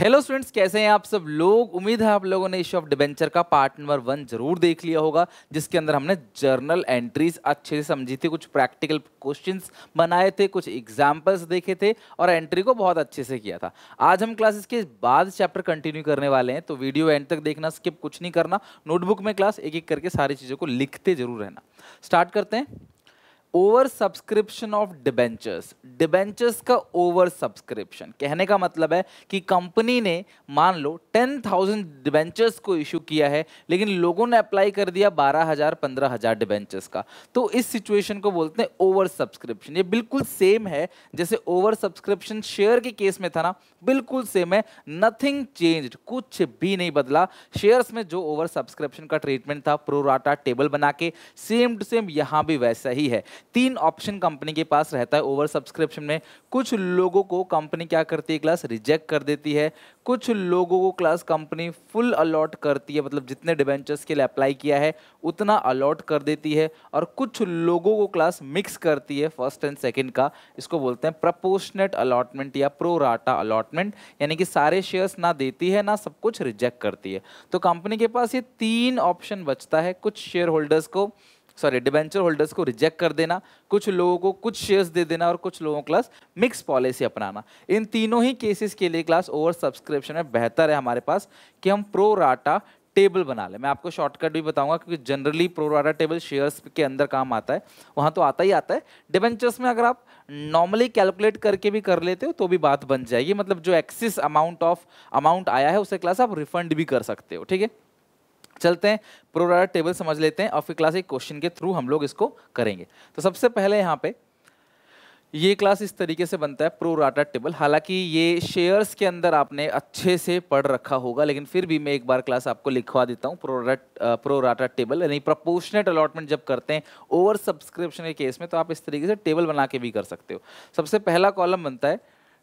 Hello students, कैसे हैं आप सब लोग। उम्मीद है आप लोगों ने इशू ऑफ डिबेंचर का पार्ट नंबर 1 जरूर देख लिया होगा, जिसके अंदर हमने जर्नल एंट्रीज अच्छे से समझी थी, कुछ प्रैक्टिकल क्वेश्चंस बनाए थे, कुछ एग्जांपल्स देखे थे और एंट्री को बहुत अच्छे से किया था। आज हम क्लासेस के बाद चैप्टर कंटिन्यू करने वाले हैं, तो वीडियो एंड तक देखना, स्किप कुछ नहीं करना। नोटबुक में क्लास एक एक करके सारी चीज़ों को लिखते जरूर रहना। स्टार्ट करते हैं। Over subscription of debentures. Debentures का ओवर सब्सक्रिप्शन कहने का मतलब है कि कंपनी ने मान लो 10,000 डिबेंचर्स को इशू किया है, लेकिन लोगों ने अप्लाई कर दिया 12,000 15,000 डिबेंचर्स का, तो इस सिचुएशन को बोलते हैं ओवर सब्सक्रिप्शन। ये बिल्कुल सेम है जैसे ओवर सब्सक्रिप्शन शेयर के केस में था ना, बिल्कुल सेम है। नथिंग चेंज्ड, कुछ भी नहीं बदला। शेयर्स में जो ओवर सब्सक्रिप्शन का ट्रीटमेंट था प्रो राटा टेबल बना के, सेम टू सेम यहां भी वैसा ही है। 3 ऑप्शन कंपनी के पास रहता है ओवर सब्सक्रिप्शन में। कुछ लोगों को कंपनी क्या करती है, क्लास रिजेक्ट कर देती है। कुछ लोगों को क्लास कंपनी फुल अलॉट करती है, मतलब जितने डिबेंचर्स के लिए अप्लाई किया है उतना अलॉट कर देती है। और कुछ लोगों को क्लास मिक्स करती है फर्स्ट एंड सेकंड का। इसको बोलते हैं प्रपोर्शनेट अलॉटमेंट या प्रो राटा अलॉटमेंट, यानी कि सारे शेयर्स ना देती है ना सब कुछ रिजेक्ट करती है। तो कंपनी के पास ये 3 ऑप्शन बचता है। कुछ शेयर होल्डर्स को डिबेंचर होल्डर्स को रिजेक्ट कर देना, कुछ लोगों को कुछ शेयर्स दे देना और कुछ लोगों को क्लास मिक्स पॉलिसी अपनाना। इन तीनों ही केसेस के लिए क्लास ओवर सब्सक्रिप्शन में बेहतर है हमारे पास कि हम प्रो राटा टेबल बना लें। मैं आपको शॉर्टकट भी बताऊंगा, क्योंकि generally pro rata table shares के अंदर काम आता है, वहां तो आता ही आता है। डिबेंचर्स में अगर आप नॉर्मली कैलकुलेट करके भी कर लेते हो तो भी बात बन जाएगी, मतलब जो एक्सिस अमाउंट आया है उसे क्लास आप रिफंड भी कर सकते हो। ठीक है, चलते हैं प्रो राटा टेबल समझ लेते हैं और फिर क्लास एक क्वेश्चन के थ्रू हम लोग इसको करेंगे। तो सबसे पहले यहाँ पे ये क्लास इस तरीके से बनता है प्रो राटा टेबल। हालांकि ये शेयर्स के अंदर आपने अच्छे से पढ़ रखा होगा, लेकिन फिर भी मैं एक बार क्लास आपको लिखवा देता हूँ। प्रो राटा टेबल यानी प्रोपोर्शनेट अलॉटमेंट जब करते हैं ओवर सब्सक्रिप्शन के केस में, तो आप इस तरीके से टेबल बना के भी कर सकते हो। सबसे पहला कॉलम बनता है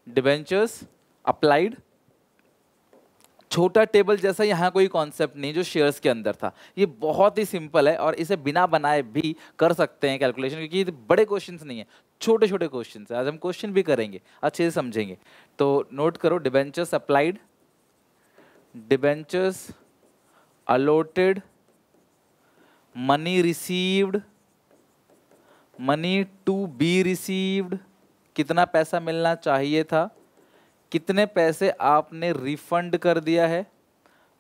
डिबेंचर्स अप्लाइड। छोटा टेबल जैसा यहाँ कोई कॉन्सेप्ट नहीं जो शेयर्स के अंदर था, ये बहुत ही सिंपल है और इसे बिना बनाए भी कर सकते हैं कैलकुलेशन, क्योंकि ये बड़े क्वेश्चंस नहीं है, छोटे छोटे क्वेश्चंस है। आज हम क्वेश्चन भी करेंगे, अच्छे से समझेंगे। तो नोट करो, debentures applied, debentures allotted, money received, money to be received, कितना पैसा मिलना चाहिए था, कितने पैसे आपने रिफंड कर दिया है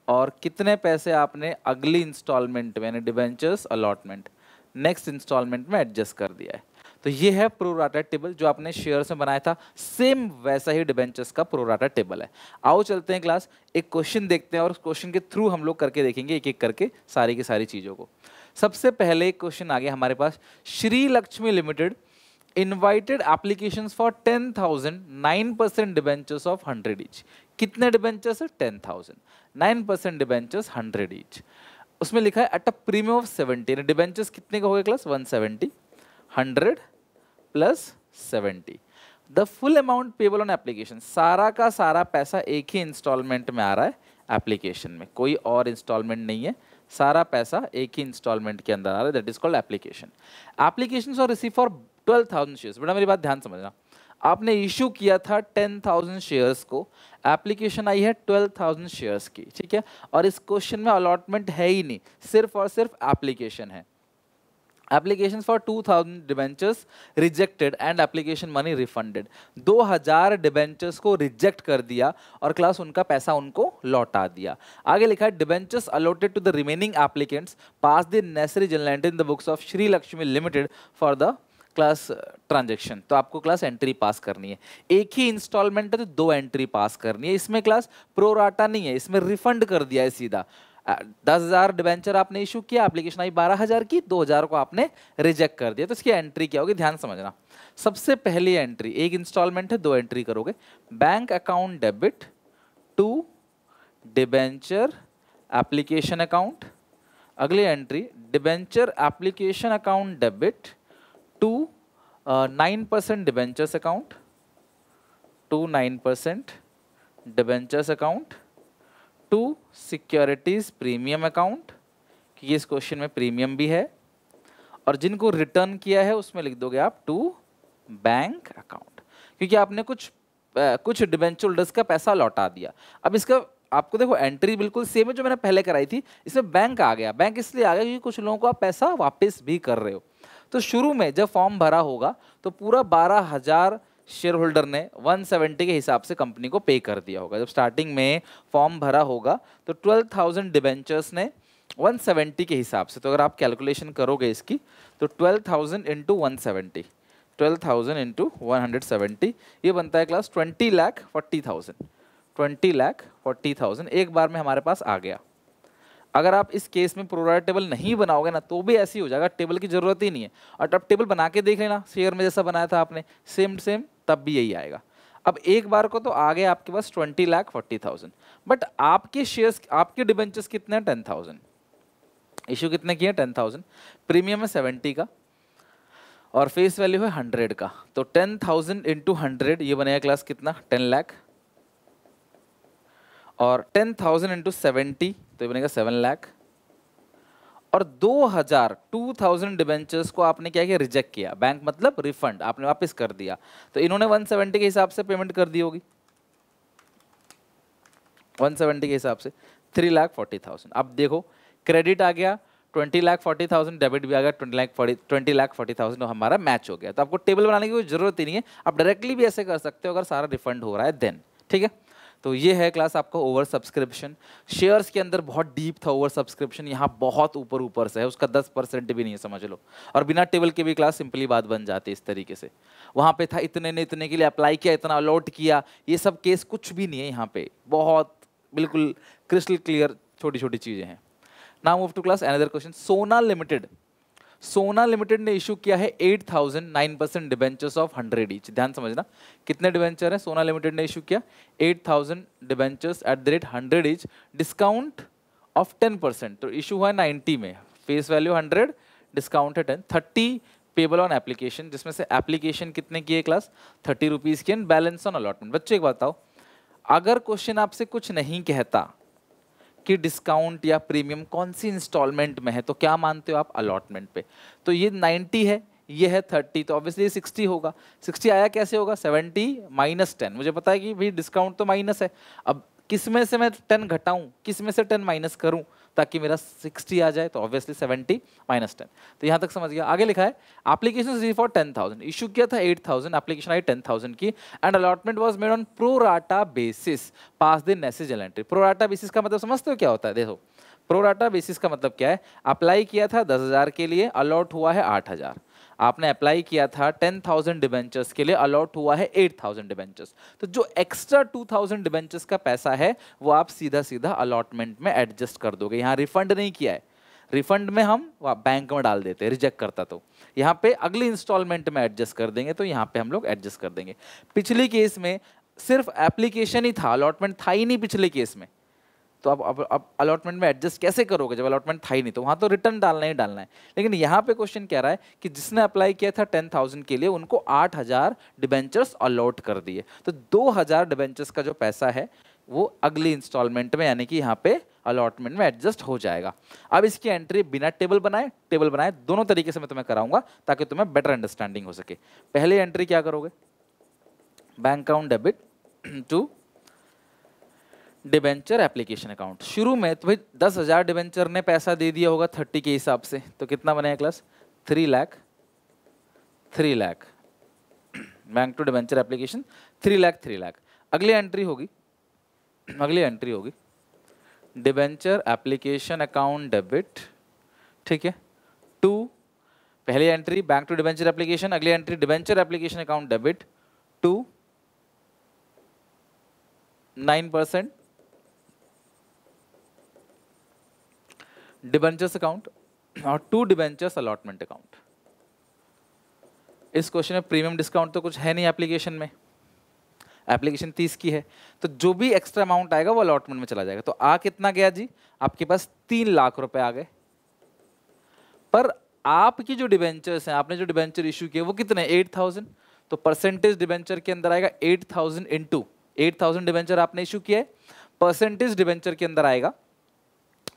और कितने पैसे आपने अगली इंस्टॉलमेंट में यानी डिबेंचर्स अलॉटमेंट नेक्स्ट इंस्टॉलमेंट में एडजस्ट कर दिया है। तो ये है प्रो राटा टेबल जो आपने शेयर्स में बनाया था, सेम वैसा ही डिबेंचर्स का प्रो राटा टेबल है। आओ चलते हैं क्लास, एक क्वेश्चन देखते हैं और उस क्वेश्चन के थ्रू हम लोग करके देखेंगे एक एक करके सारी की सारी चीजों को। सबसे पहले एक क्वेश्चन आ गया हमारे पास, Shri Lakshmi limited invited applications for 10,000 9% debentures of 100 each। कितने डिबेंचर्स है? 10,000, 9% डिबेंचर्स 100 each। उसमें लिखा है at a premium of 70। Debentures कितने का हो गया class? 170, 100 plus 70। The full amount payable on application, सारा का सारा पैसा एक ही इंस्टॉलमेंट में आ रहा है एप्लीकेशन में, कोई और इंस्टॉलमेंट नहीं है, सारा पैसा एक ही इंस्टॉलमेंट के अंदर आ रहा है, that is called application. Applications are receive for 12,000 shares. बेटा मेरी बात ध्यान समझना, आपने इशू किया था 10,000 शेयर्स को, एप्लीकेशन आई है 12,000 शेयर्स की, ठीक है। और इस क्वेश्चन में अलॉटमेंट है ही नहीं, सिर्फ और सिर्फ एप्लीकेशन है। Application for 2,000 debentures rejected and application money refunded. 2,000 debentures को रिजेक्ट कर दिया और क्लास उनका पैसा उनको लौटा दिया। आगे लिखा है debentures allotted to the remaining applicants pass the necessary journal entry in the books of Shri Lakshmi limited for the class transaction. तो आपको क्लास एंट्री पास करनी है, एक ही इंस्टॉलमेंट है तो 2 एंट्री पास करनी है। इसमें क्लास प्रो राटा नहीं है, इसमें रिफंड कर दिया है सीधा। 10,000 डिबेंचर आपने इशू किया, एप्लीकेशन आई 12,000 की, 2,000 को आपने रिजेक्ट कर दिया। तो इसकी एंट्री क्या होगी, ध्यान समझना। सबसे पहली एंट्री, एक इंस्टॉलमेंट है 2 एंट्री करोगे, bank account debit to debenture application account. अगली entry debenture application account debit to 9% debentures account, to 9% debentures account to securities premium account, क्योंकि इस क्वेश्चन में प्रीमियम भी है। और जिनको रिटर्न किया है उसमें लिख दोगे आप टू बैंक अकाउंट, क्योंकि आपने कुछ कुछ डिबेंचर होल्डर्स का पैसा लौटा दिया। अब इसका आपको देखो एंट्री बिल्कुल सेम है जो मैंने पहले कराई थी, इसमें बैंक आ गया। बैंक इसलिए आ गया क्योंकि कुछ लोगों को आप पैसा वापस भी कर रहे हो। तो शुरू में जब फॉर्म भरा होगा तो पूरा 12,000 शेयर होल्डर ने 170 के हिसाब से कंपनी को पे कर दिया होगा। जब स्टार्टिंग में फॉर्म भरा होगा तो 12,000 डिबेंचर्स ने 170 के हिसाब से, तो अगर आप कैलकुलेशन करोगे इसकी तो 12,000 इंटू 170, 12,000 इंटू 170, ये बनता है क्लास 20,40,000। 20,40,000 एक बार में हमारे पास आ गया। अगर आप इस केस में प्रोराटा टेबल नहीं बनाओगे ना तो भी ऐसे ही हो जाएगा, टेबल की जरूरत ही नहीं है। और अब टेबल बना के देख लेना शेयर में जैसा बनाया था आपने, सेम सेम तब भी यही आएगा। अब एक बार को तो आ गया आपके पास 20,40,000, बट आपके शेयर्स, आपके डिबेंचर्स कितने हैं? 10,000। इशू कितने किए? 10,000। प्रीमियम है 70 का और फेस वैल्यू है 100 का। तो 10,000 इंटू 100 ये बनेगा क्लास कितना? 10 लाख। और 10,000 इंटू 70 तो ये बनेगा 7 लाख। और 2,000 डिबेंचर्स को आपने क्या किया? रिजेक्ट किया। बैंक मतलब रिफंड, आपने वापस कर दिया। तो इन्होंने 170 के हिसाब से पेमेंट कर दी होगी, 170 के हिसाब से 3,40,000। अब देखो क्रेडिट आ गया 20,40,000, डेबिट भी आ गया 20,40,000, हमारा मैच हो गया। तो आपको टेबल बनाने की कोई जरूरत ही नहीं है, आप डायरेक्टली भी ऐसे कर सकते हो अगर सारा रिफंड हो रहा है देन। ठीक है, तो ये है क्लास आपका ओवर सब्सक्रिप्शन। शेयर्स के अंदर बहुत डीप था ओवर सब्सक्रिप्शन, यहाँ बहुत ऊपर ऊपर से है, उसका 10% भी नहीं है समझ लो। और बिना टेबल के भी क्लास सिंपली बात बन जाती है इस तरीके से। वहाँ पे था इतने ने इतने के लिए अप्लाई किया, इतना अलॉट किया, ये सब केस कुछ भी नहीं है यहाँ पे, बहुत बिल्कुल क्रिस्टल क्लियर छोटी छोटी चीजें हैं। Now move to class another question. Sona limited, Sona limited ने इशू किया है 8,000 9% डिबेंचर्स ऑफ 100 ईच। ध्यान समझना, कितने डिबेंचर है सोना लिमिटेड ने इशू किया? 8,000 debentures at the rate 100 each, discount of 10%। तो इशू हुआ 90 में, फेस वैल्यू 100, डिस्काउंट है 10, 30 पेबल ऑन एप्लीकेशन, जिसमें से एप्लीकेशन कितने की है क्लास? 30 रुपीज की, एंड बैलेंस ऑन अलॉटमेंट। बच्चों एक बात बताओ, अगर क्वेश्चन आपसे कुछ नहीं कहता कि डिस्काउंट या प्रीमियम कौन सी इंस्टॉलमेंट में है, तो क्या मानते हो आप? अलॉटमेंट पे। तो ये 90 है, ये है 30, तो ऑब्वियसली 60 होगा। 60 आया कैसे होगा? 70 माइनस 10। मुझे पता है कि भाई डिस्काउंट तो माइनस है, अब किस में से मैं 10 घटाऊं, किस में से 10 माइनस करूं ताकि मेरा 60 आ जाए? तो ऑब्वियसली 70 माइनस 10। तो यहाँ तक समझ गया। आगे लिखा है एप्लीकेशन रिसीव फॉर 10,000, इशू किया था 8,000, एप्लीकेशन आई 10,000 की, and allotment was made on pro rata basis, pass the necessary entry. Pro rata basis का मतलब समझते हो क्या होता है? देखो प्रोराटा बेसिस का मतलब क्या है? अप्लाई किया था 10,000 के लिए, अलॉट हुआ है 8,000। आपने अप्लाई किया था 10,000 डिबेंचर्स के लिए, अलॉट हुआ है 8,000 डिबेंचर्स। तो जो एक्स्ट्रा 2,000 डिबेंचर्स का पैसा है वो आप सीधा सीधा अलॉटमेंट में एडजस्ट कर दोगे। यहाँ रिफंड नहीं किया है, रिफंड में हम बैंक में डाल देते, रिजेक्ट करता तो यहाँ पे अगली इंस्टॉलमेंट में एडजस्ट कर देंगे, तो यहाँ पे हम लोग एडजस्ट कर देंगे। पिछले केस में सिर्फ एप्लीकेशन ही था, अलॉटमेंट था ही नहीं पिछले केस में, तो अब अलॉटमेंट में एडजस्ट कैसे करोगे जब अलॉटमेंट था ही नहीं? तो वहाँ तो रिटर्न डालना ही डालना है। लेकिन यहाँ पे क्वेश्चन कह रहा है कि जिसने अप्लाई किया था 10,000 के लिए, उनको 8,000 डिबेंचर्स अलॉट कर दिए, तो 2,000 डिबेंचर्स का जो पैसा है वो अगली इंस्टॉलमेंट में यानी कि यहाँ पे अलॉटमेंट में एडजस्ट हो जाएगा। अब इसकी एंट्री बिना टेबल बनाए दोनों तरीके से मैं तुम्हें कराऊंगा ताकि तुम्हें बेटर अंडरस्टैंडिंग हो सके। पहले एंट्री क्या करोगे? Bank account debit to debenture application account. शुरू में तो भाई 10,000 डिबेंचर ने पैसा दे दिया होगा 30 के हिसाब से, तो कितना बनेगा class? 3 lakh. Bank to debenture application 3 lakh. अगली एंट्री होगी डिबेंचर एप्लीकेशन अकाउंट डेबिट, ठीक है, टू, पहली entry bank to debenture application, अगली entry debenture application account debit to 9% debentures account और 2 डिबेंचर्स अलॉटमेंट अकाउंट। इस क्वेश्चन में प्रीमियम डिस्काउंट तो कुछ है नहीं एप्लीकेशन में, एप्लीकेशन 30 की है, तो जो भी एक्स्ट्रा अमाउंट आएगा वो अलॉटमेंट में चला जाएगा। तो आ कितना गया जी? आपके पास 3 लाख रुपए आ गए। पर आपकी जो डिबेंचर्स हैं, आपने जो डिबेंचर इशू किए वो कितने? 8,000। तो परसेंटेज डिबेंचर के अंदर आएगा 8,000 इंटू 8,000 डिबेंचर आपने इशू किया है, परसेंटेज डिबेंचर के अंदर आएगा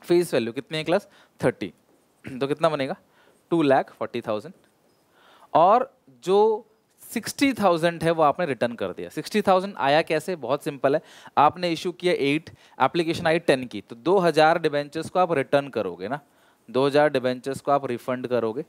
फेस वैल्यू कितनी है क्लास? 30। तो कितना बनेगा? 2,40,000। और जो 60,000 है वो आपने रिटर्न कर दिया। 60,000 आया कैसे? बहुत सिंपल है, आपने इशू किया 8, एप्लीकेशन आई 10 की, तो 2000 डिबेंचर्स को आप रिटर्न करोगे ना, 2000 डिबेंचर्स को आप रिफंड करोगे।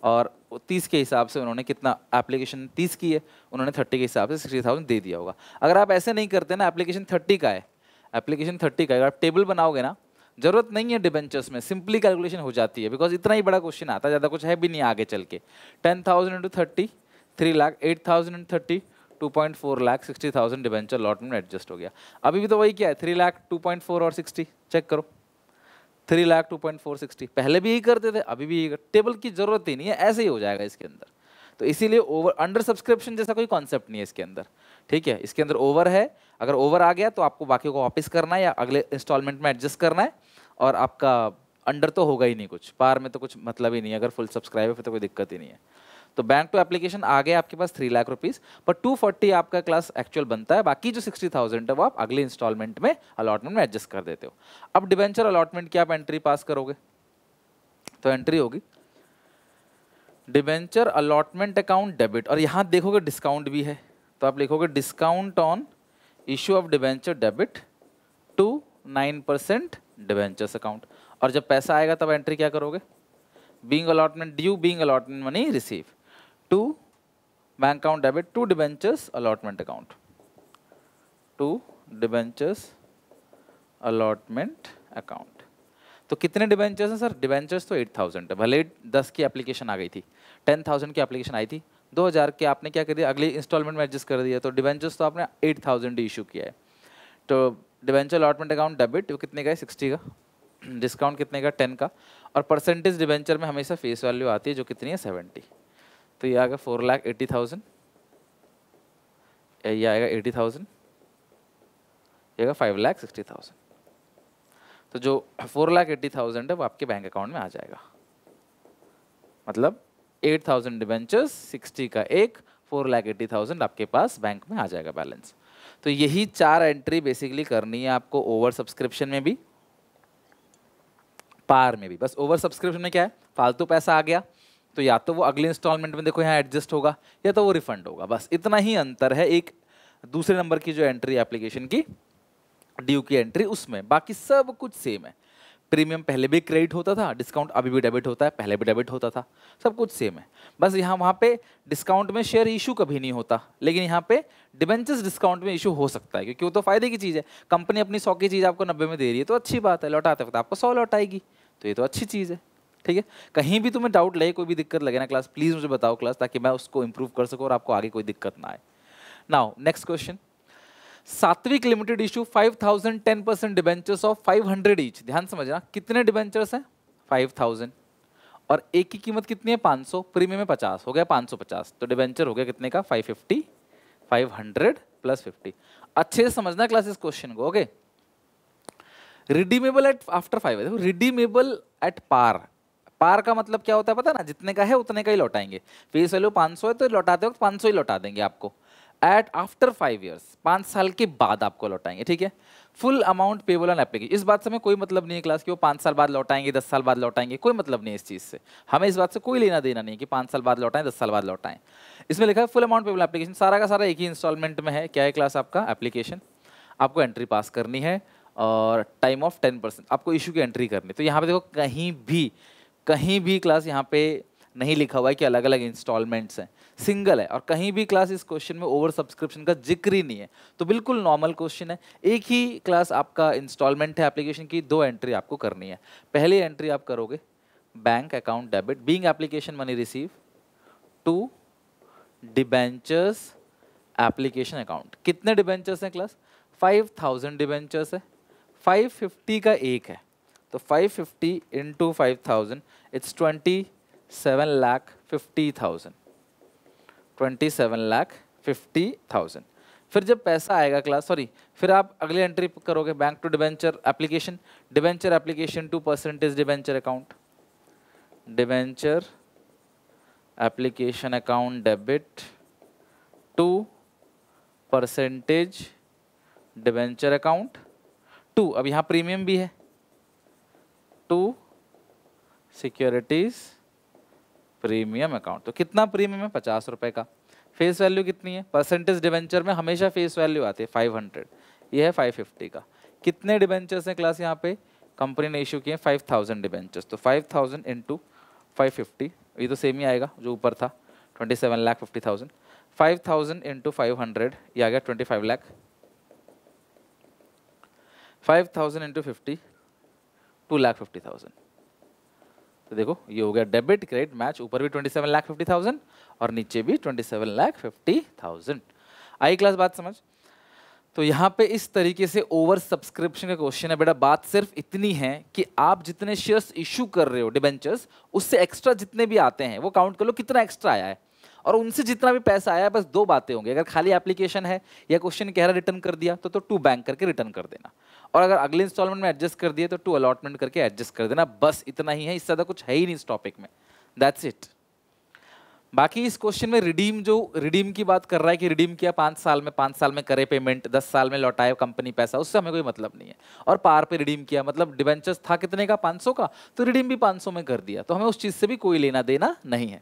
और 30 के हिसाब से उन्होंने कितना, एप्लीकेशन 30 की है, उन्होंने 30 के हिसाब से 60,000 दे दिया होगा। अगर आप ऐसे नहीं करते ना, एप्लीकेशन 30 का है, एप्लीकेशन 30 का, अगर आप टेबल बनाओगे ना, जरूरत नहीं है डिबेंचर्स में, सिंपली कैलकुलेशन हो जाती है, बिकॉज इतना ही बड़ा क्वेश्चन आता है, ज़्यादा कुछ है भी नहीं आगे चल के। 10,000 into 30 3 lakh, 8,000 into 30 2.4 lakh, 60,000 debenture lot में एडजस्ट हो गया। अभी भी तो वही क्या है, 3 लाख 2.4 और 60, चेक करो, 3 लाख 2.460, पहले भी यही करते थे, अभी भी यही टेबल की जरूरत ही नहीं है, ऐसे ही हो जाएगा इसके अंदर। तो इसीलिए ओवर अंडर सब्सक्रिप्शन जैसा कोई कॉन्सेप्ट नहीं है इसके अंदर, ठीक है। इसके अंदर ओवर है, अगर ओवर आ गया तो आपको बाकी को वापस करना है या अगले इंस्टॉलमेंट में एडजस्ट करना है, और आपका अंडर तो होगा ही नहीं कुछ, पार में तो कुछ मतलब ही नहीं है, अगर फुल सब्सक्राइब है फिर तो कोई दिक्कत ही नहीं है। तो बैंक टू एप्लीकेशन आ गया आपके पास 3 लाख रुपीस, पर 240 आपका क्लास एक्चुअल बनता है, बाकी जो 60,000 है वो आप अगले इंस्टॉलमेंट में अलॉटमेंट में एडजस्ट कर देते हो। अब डिबेंचर अलॉटमेंट की आप एंट्री पास करोगे, तो एंट्री होगी डिबेंचर अलॉटमेंट अकाउंट डेबिट, और यहाँ देखोगे डिस्काउंट भी है, तो आप लिखोगे discount on issue of debenture debit to 9% debentures account, और जब पैसा आएगा तब एंट्री क्या करोगे, being allotment due, being allotment money receive to bank account debit to debentures allotment account, to debentures allotment account. तो कितने डिबेंचर्स हैं सर? डिबेंचर्स तो 8,000 है, भले 10 की एप्लीकेशन आ गई थी, 10,000 की एप्लीकेशन आई थी, 2,000 के आपने क्या कर दिया, अगले इंस्टॉलमेंट में एडजस्ट कर दिया, तो डिबेंचर्स तो आपने 8,000 इशू किया है। तो डिबेंचर अलॉटमेंट अकाउंट डेबिट वो कितने का है, 60 का, डिस्काउंट कितने का, 10 का, और परसेंटेज डिबेंचर में हमेशा फेस वैल्यू आती है जो कितनी है, 70। तो ये आएगा 4,80,000, ये आएगा 80,000, ये आएगा 5,60,000। तो जो 4,80,000 है वो आपके बैंक अकाउंट में आ जाएगा, मतलब 8,000 डिबेंचर्स, 60 का एक, 4,80,000 आपके पास बैंक में आ जाएगा बैलेंस। तो यही 4 एंट्री बेसिकली करनी है आपको, ओवर सब्सक्रिप्शन में भी, पार में भी। बस ओवर सब्सक्रिप्शन में क्या है, फालतू पैसा आ गया तो या तो वो अगले इंस्टॉलमेंट में देखो यहाँ एडजस्ट होगा, या तो वो रिफंड होगा, बस इतना ही अंतर है एक दूसरे नंबर की जो एंट्री एप्लीकेशन की ड्यू की एंट्री उसमें, बाकी सब कुछ सेम है। प्रीमियम पहले भी क्रेडिट होता था, डिस्काउंट अभी भी डेबिट होता है, पहले भी डेबिट होता था, सब कुछ सेम है। बस यहाँ वहाँ पे डिस्काउंट में शेयर इशू कभी नहीं होता, लेकिन यहाँ पे डिबेंचर्स डिस्काउंट में इशू हो सकता है, क्योंकि वो तो फायदे की चीज़ है। कंपनी अपनी 100 की चीज़ आपको 90 में दे रही है तो अच्छी बात है, लौटाते वक्त आपको 100 लौटाएगी, तो ये तो अच्छी चीज़ है, ठीक है। कहीं भी तुम्हें डाउट लगे, कोई भी दिक्कत लगे ना क्लास, प्लीज़ मुझे बताओ क्लास, ताकि मैं उसको इंप्रूव कर सकूँ और आपको आगे कोई दिक्कत ना आए। नाउ नेक्स्ट क्वेश्चन, सात्विक limited issue 5,000 10% debentures of 500 each. ध्यान समझना, कितने डिबेंचर्स हैं, 5,000, और एक की कीमत कितनी है, 500, प्रीमियम में 50, हो गया 550, तो डिबेंचर हो गया कितने का, 550, 500 प्लस 50। अच्छे से समझना क्लास इस क्वेश्चन को, ओके। रिडीमेबल एट आफ्टर 5 है, देखो रिडीमेबल एट पार, पार का मतलब क्या होता है पता है ना, जितने का है उतने का ही लौटाएंगे, फेस वैल्यू 500 है तो लौटाते वक्त 500 ही लौटा देंगे आपको। एट आफ्टर 5 ईयर्स, 5 साल के बाद आपको लौटाएंगे, ठीक है। Full amount payable on application, इस बात से हमें कोई मतलब नहीं है क्लास कि वो 5 साल बाद लौटाएंगे, 10 साल बाद लौटाएंगे, कोई मतलब नहीं है इस चीज़ से, हमें इस बात से कोई लेना देना नहीं है कि 5 साल बाद लौटाएं, 10 साल बाद लौटाएं। इसमें लिखा है फुल अमाउंट पेबल एप्लीकेशन, सारा का सारा एक ही इंस्टॉलमेंट में है। क्या है क्लास आपका एप्लीकेशन, आपको एंट्री पास करनी है और टाइम ऑफ 10% आपको इशू की एंट्री करनी। तो यहाँ पे देखो कहीं भी क्लास यहाँ पे नहीं लिखा हुआ है कि अलग अलग इंस्टॉलमेंट्स हैं, सिंगल है, और कहीं भी क्लास इस क्वेश्चन में ओवर सब्सक्रिप्शन का जिक्र ही नहीं है, तो बिल्कुल नॉर्मल क्वेश्चन है। एक ही क्लास आपका इंस्टॉलमेंट है एप्लीकेशन की, 2 एंट्री आपको करनी है। पहली एंट्री आप करोगे bank account debit being application money receive to debentures application account. कितने डिबेंचर्स हैं क्लास, 5,000 डिबेंचर्स है, 550 का एक है, तो 550 इंटू 5,000 इट्स 27,50,000, 27,50,000। फिर जब पैसा आएगा क्लास, सॉरी, फिर आप अगली एंट्री करोगे bank to debenture application to percentage debenture account, debenture application account debit to percentage debenture account to, अब यहाँ प्रीमियम भी है, टू सिक्योरिटीज प्रीमियम अकाउंट। तो कितना प्रीमियम है, 50 रुपए का, फेस वैल्यू कितनी है, परसेंटेज डिबेंचर में हमेशा फेस वैल्यू आती है 500, ये है 550 का। कितने डिबेंचर्स हैं क्लास यहाँ पे, कंपनी ने इशू किए 5000 डिबेंचर्स, तो 5000 इंटू 550, ये तो सेम ही आएगा जो ऊपर था 27,50,000, 5000 इंटू 500 ये आ गया 25 लाख, 5000 इंटू 50 2,50,000। तो देखो ये हो गया डेबिट क्रेडिट मैच, ऊपर भी 27,50,000 और नीचे भी 27,50,000। आई क्लास बात समझ। तो यहाँ पे इस तरीके से ओवर सब्सक्रिप्शन का क्वेश्चन है बेटा। बात सिर्फ इतनी है कि आप जितने शेयर्स इशू कर रहे हो डिबेंचर्स, उससे एक्स्ट्रा जितने भी आते हैं वो काउंट कर लो कितना एक्स्ट्रा आया है, और उनसे जितना भी पैसा आया है बस दो बातें होंगी। अगर खाली एप्लीकेशन है या क्वेश्चन कह रहा रिटर्न कर दिया तो टू बैंक करके रिटर्न कर देना, और अगर अगले इंस्टॉलमेंट में एडजस्ट कर दिए तो टू अलॉटमेंट करके एडजस्ट कर देना। बस इतना ही है, इससे ज़्यादा कुछ है ही नहीं इस टॉपिक में, दैट्स इट। बाकी इस क्वेश्चन में रिडीम की बात कर रहा है कि रिडीम किया 5 साल में, 5 साल में करे पेमेंट, 10 साल में लौटाए कंपनी पैसा, उससे हमें कोई मतलब नहीं है। और पार पे रिडीम किया मतलब डिबेंचर्स था कितने का, 500 का, तो रिडीम भी 500 में कर दिया, तो हमें उस चीज़ से भी कोई लेना देना नहीं है।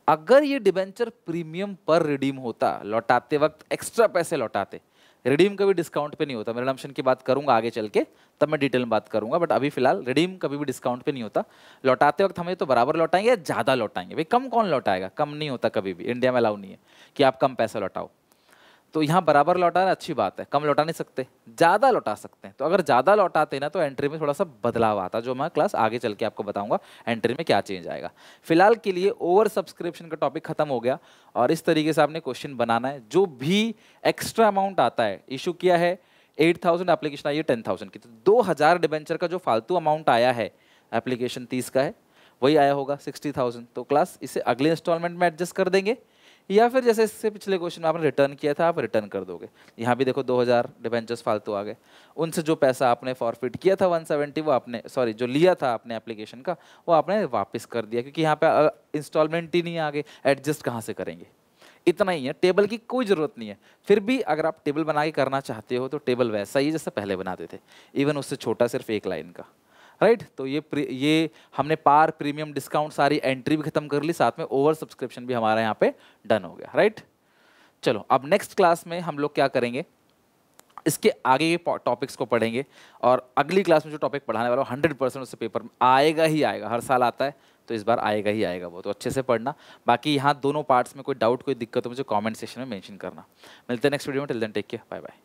अगर ये डिबेंचर प्रीमियम पर रिडीम होता, लौटाते वक्त एक्स्ट्रा पैसे लौटाते, रिडीम कभी डिस्काउंट पे नहीं होता। मैं रिडम्पशन की बात करूंगा आगे चल के, तब मैं डिटेल में बात करूंगा, बट अभी फिलहाल रिडीम कभी भी डिस्काउंट पे नहीं होता। लौटाते वक्त हमें तो बराबर लौटाएंगे या ज़्यादा लौटाएंगे, भाई कम कौन लौटाएगा, कम नहीं होता कभी भी, इंडिया में अलाउ नहीं है कि आप कम पैसा लौटाओ। तो यहाँ बराबर लौटाना अच्छी बात है, कम लौटा नहीं सकते, ज़्यादा लौटा सकते हैं। तो अगर ज़्यादा लौटाते ना तो एंट्री में थोड़ा सा बदलाव आता, जो मैं क्लास आगे चल के आपको बताऊंगा एंट्री में क्या चेंज आएगा। फिलहाल के लिए ओवर सब्सक्रिप्शन का टॉपिक खत्म हो गया, और इस तरीके से आपने क्वेश्चन बनाना है। जो भी एक्स्ट्रा अमाउंट आता है, इशू किया है 8,000, एप्लीकेशन आई है 10,000 की, तो 2,000 डिबेंचर का जो फालतू अमाउंट आया है, एप्लीकेशन 30 का है, वही आया होगा 60,000। तो क्लास इसे अगले इंस्टॉलमेंट में एडजस्ट कर देंगे, या फिर जैसे इससे पिछले क्वेश्चन में आपने रिटर्न किया था आप रिटर्न कर दोगे। यहाँ भी देखो 2,000 डिबेंचर्स फालतू आ गए, उनसे जो पैसा आपने फॉरफिट किया था 170, वो आपने सॉरी जो लिया था आपने एप्लीकेशन का, वो आपने वापस कर दिया, क्योंकि यहाँ पे इंस्टॉलमेंट ही नहीं आगे, एडजस्ट कहाँ से करेंगे। इतना ही है, टेबल की कोई ज़रूरत नहीं है। फिर भी अगर आप टेबल बना के करना चाहते हो तो टेबल वैसा ही जैसे पहले बनाते थे, इवन उससे छोटा, सिर्फ 1 लाइन का, राइट। तो ये हमने पार, प्रीमियम, डिस्काउंट, सारी एंट्री भी खत्म कर ली, साथ में ओवर सब्सक्रिप्शन भी हमारा यहाँ पे डन हो गया, राइट। चलो अब नेक्स्ट क्लास में हम लोग क्या करेंगे, इसके आगे के टॉपिक्स को पढ़ेंगे, और अगली क्लास में जो टॉपिक पढ़ाने वाला 100% उससे पेपर में आएगा ही आएगा, हर साल आता है तो इस बार आएगा ही आएगा वो, तो अच्छे से पढ़ना। बाकी यहाँ दोनों पार्ट्स में कोई डाउट, कोई दिक्कत हो मुझे कमेंट सेक्शन में मेंशन करना। मिलते हैं नेक्स्ट वीडियो में, till then take care, bye bye.